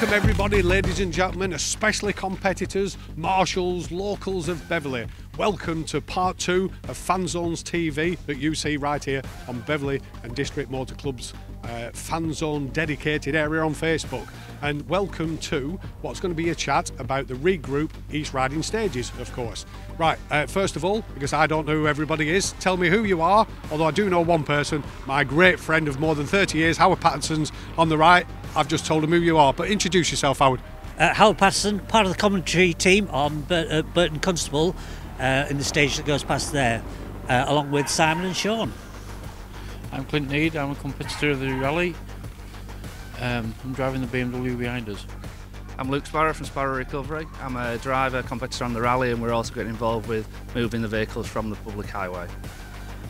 Welcome everybody, ladies and gentlemen, especially competitors, marshals, locals of Beverley. Welcome to part 2 of Fan Zones TV that you see right here on Beverley and District Motorclub's Fan Zone dedicated area on Facebook. And welcome to what's going to be a chat about the regroup East Riding stages, of course. Right, first of all, because I don't know who everybody is, tell me who you are, although I do know one person, my great friend of more than 30 years, Howard Patterson's on the right. I've just told him who you are, but introduce yourself, Howard. Howard Patterson, part of the commentary team on Burton Constable in the stage that goes past there, along with Simon and Sean. I'm Clint Need, I'm a competitor of the rally. I'm driving the BMW behind us. I'm Luke Sparrow from Sparrow Recovery. I'm a driver, competitor on the rally, and we're also getting involved with moving the vehicles from the public highway.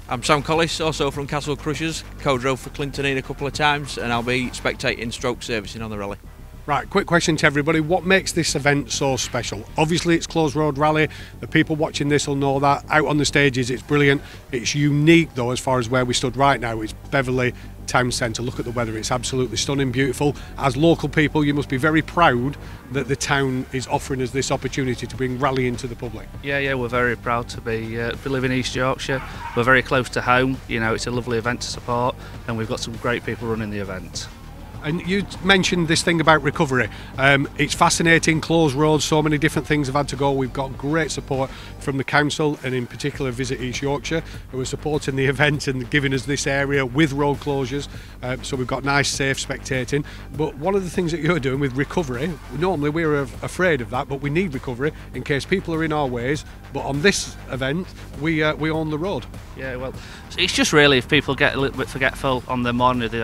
I'm Sam Collis, also from Castle Crushers, co-drove for Clinton Need a couple of times, and I'll be spectating stroke servicing on the rally. Right, quick question to everybody, what makes this event so special? Obviously it's closed road rally, the people watching this will know that. Out on the stages it's brilliant, it's unique though as far as where we stood right now. It's Beverley Town Centre. Look at the weather, it's absolutely stunning, beautiful. As local people you must be very proud that the town is offering us this opportunity to bring rallying to the public. Yeah, we're very proud to be living in East Yorkshire. We're very close to home, you know, it's a lovely event to support and we've got some great people running the event. And you mentioned this thing about recovery. It's fascinating, closed roads, so many different things have had to go. We've got great support from the council and in particular Visit East Yorkshire, who are supporting the event and giving us this area with road closures. So we've got nice, safe spectating. But one of the things that you're doing with recovery, normally we're afraid of that, but we need recovery in case people are in our ways. But on this event, we own the road. Yeah, well, it's just really if people get a little bit forgetful on the morning of the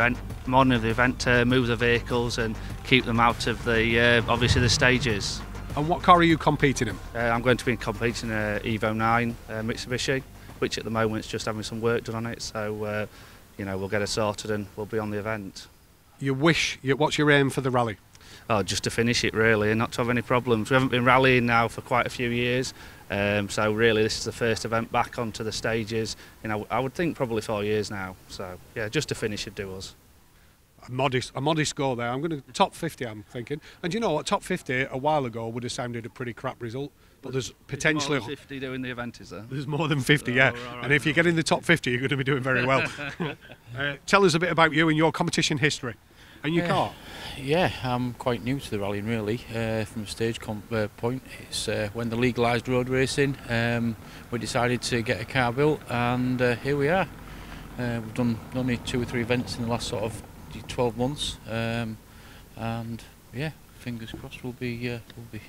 event, to move the vehicles and keep them out of the obviously the stages. And what car are you competing in? I'm going to be competing in a Evo 9 Mitsubishi, which at the moment is just having some work done on it. So you know, we'll get it sorted and we'll be on the event. What's your aim for the rally? Oh, just to finish it really and not to have any problems. We haven't been rallying now for quite a few years, so really this is the first event back onto the stages. You know, I would think probably 4 years now. So yeah, just to finish it do us. A modest goal there. I'm going to top 50, I'm thinking. And you know what, top 50 a while ago would have sounded a pretty crap result. But there's potentially more than 50 doing the event, is there? There's more than 50, yeah. Right, and if you get in the top 50, you're going to be doing very well. Tell us a bit about you and your competition history and your car. Yeah, I'm quite new to the rallying really. From a stage point, it's when the legalised road racing, we decided to get a car built, and here we are. We've done only 2 or 3 events in the last sort of 12 months, and yeah, fingers crossed we'll be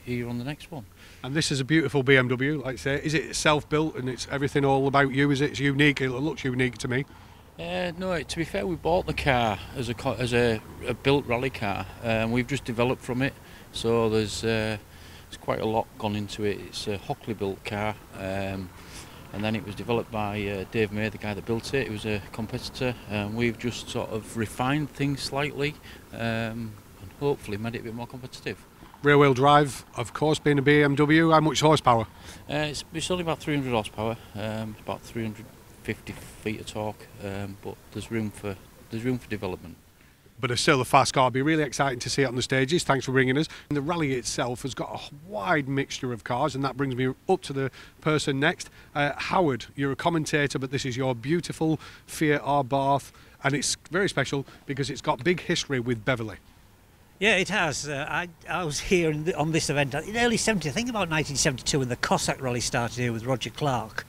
here on the next one. And this is a beautiful BMW, like I say. Is it self-built and it's everything all about you? Is it unique? It looks unique to me. No, to be fair, we bought the car as a built rally car, and we've just developed from it. So there's quite a lot gone into it. It's a Hockley built car. And then it was developed by Dave May, the guy that built it. He was a competitor, and we've just sort of refined things slightly and hopefully made it a bit more competitive. Rear-wheel drive, of course, being a BMW. How much horsepower? It's only about 300 horsepower, about 350 feet of torque, but there's room for development. But it's still a fast car. It'll be really exciting to see it on the stages. Thanks for bringing us. And the rally itself has got a wide mixture of cars, and that brings me up to the person next. Howard, you're a commentator, but this is your beautiful Fiat Abarth, and it's very special because it's got big history with Beverley. Yeah, it has. I was here on this event in the early 70s, I think about 1972, when the Cossack rally started here with Roger Clark.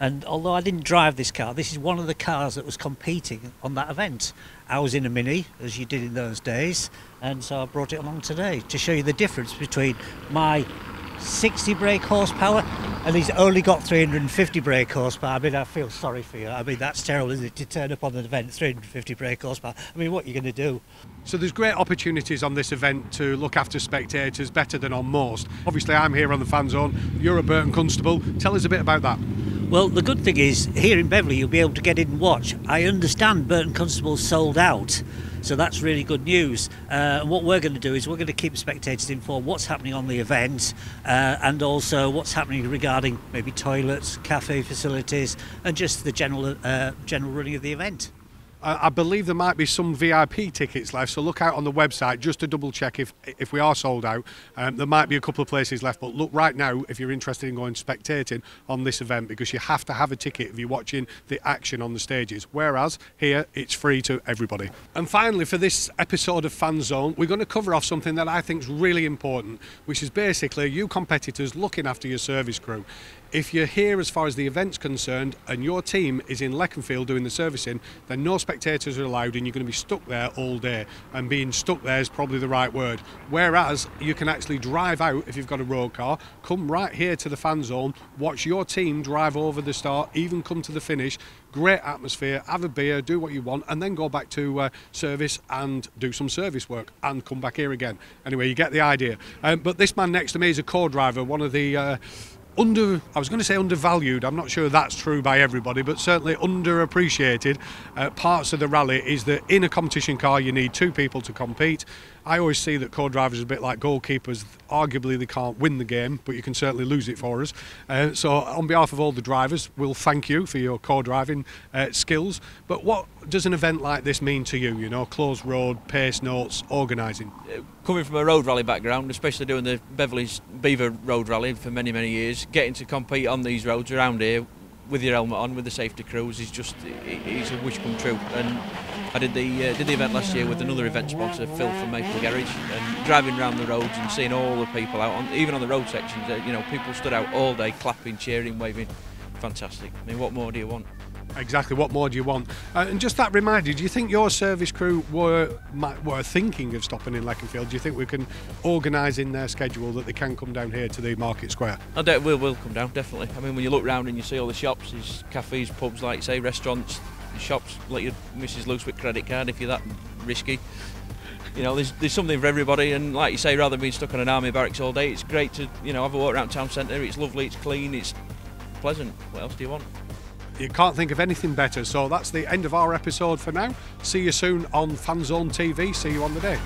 And although I didn't drive this car, this is one of the cars that was competing on that event. I was in a Mini, as you did in those days, and so I brought it along today to show you the difference between my 60 brake horsepower and he's only got 350 brake horsepower. I mean, I feel sorry for you. I mean, that's terrible, isn't it, to turn up on an event 350 brake horsepower. I mean, what are you going to do? So there's great opportunities on this event to look after spectators better than on most. Obviously I'm here on the Fan Zone, you're a Burton Constable. Tell us a bit about that. Well, the good thing is, here in Beverley you'll be able to get in and watch. I understand Burton Constable's sold out, so that's really good news. What we're going to do is we're going to keep spectators informed what's happening on the event, and also what's happening regarding maybe toilets, cafe facilities, and just the general running of the event. I believe there might be some VIP tickets left, so look out on the website just to double check if we are sold out. There might be a couple of places left, but look right now if you're interested in going spectating on this event, because you have to have a ticket if you're watching the action on the stages, whereas here it's free to everybody. And finally, for this episode of Fan Zone, we're going to cover off something that I think is really important, which is basically you competitors looking after your service crew. If you're here as far as the event's concerned and your team is in Leconfield doing the servicing, then no spectators are allowed and you're going to be stuck there all day. And being stuck there is probably the right word. Whereas you can actually drive out if you've got a road car, come right here to the Fan Zone, watch your team drive over the start, even come to the finish. Great atmosphere, have a beer, do what you want, and then go back to service and do some service work and come back here again. Anyway, you get the idea. But this man next to me is a co-driver, one of the I was going to say undervalued, I'm not sure that's true by everybody, but certainly underappreciated parts of the rally is that in a competition car you need two people to compete. I always see that co-drivers are a bit like goalkeepers. Arguably they can't win the game, but you can certainly lose it for us. So on behalf of all the drivers, we'll thank you for your co-driving skills. But what does an event like this mean to you? You know, closed road, pace notes, organising. Coming from a road rally background, especially doing the Beverley's Beaver Road Rally for many, many years, getting to compete on these roads around here with your helmet on, with the safety crews, is just, it's a wish come true. And I did the event last year with another event sponsor, Phil from Maple Garage, and driving around the roads and seeing all the people out, even on the road sections, you know, people stood out all day clapping, cheering, waving. Fantastic. I mean, what more do you want? Exactly, what more do you want? And just that reminder, do you think your service crew were thinking of stopping in Leconfield? Do you think we can organise in their schedule that they can come down here to the Market Square? We'll come down, definitely. I mean, when you look round and you see all the shops, there's cafes, pubs, like you say, restaurants, shops, let your missus loose with credit card if you're that risky. You know, there's something for everybody, and like you say, rather than being stuck on an army barracks all day, it's great to, you know, have a walk around town centre. It's lovely, it's clean, it's pleasant. What else do you want? You can't think of anything better. So that's the end of our episode for now. See you soon on Fan Zone TV. See you on the day.